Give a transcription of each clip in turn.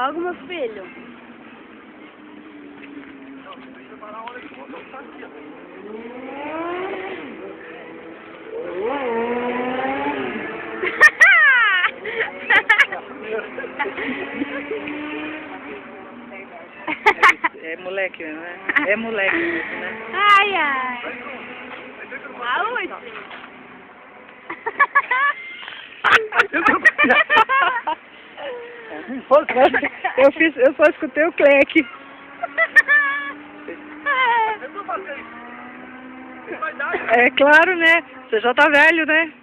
logo, meu filho. É moleque, né? É moleque mesmo, né? Ai, ai. Saúde. Eu só escutei o cleque. É claro, né? Você já tá velho, né?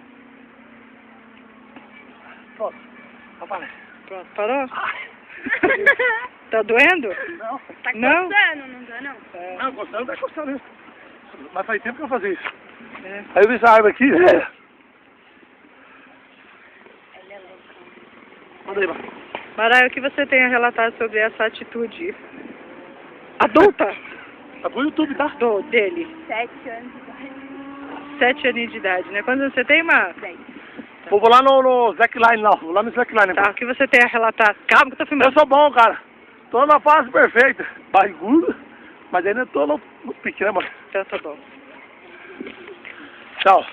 Pronto. Rapaz. Pronto, parou? Tá doendo? Não. Tá Não? coçando, não tá não? É. Não, gostando tá gostando, né? Mas faz tempo que eu fazia isso. É. Aí eu vi essa árvore aqui. Ele é louco. Manda aí, mano. Maraia, o que você tem a relatar sobre essa atitude adulta Tá pro YouTube, tá? dele? 7 anos de idade. 7 anos de idade, né? Quantos anos você tem, Mar? 10. Vou lá no Slackline lá. Vou lá no Slackline. Tá, o que você tem a relatar? Calma que eu tô filmando. Eu sou bom, cara. Tô na fase perfeita. Barrigudo. Mas ainda tô no pique, né, mano? Então tá bom. Tchau.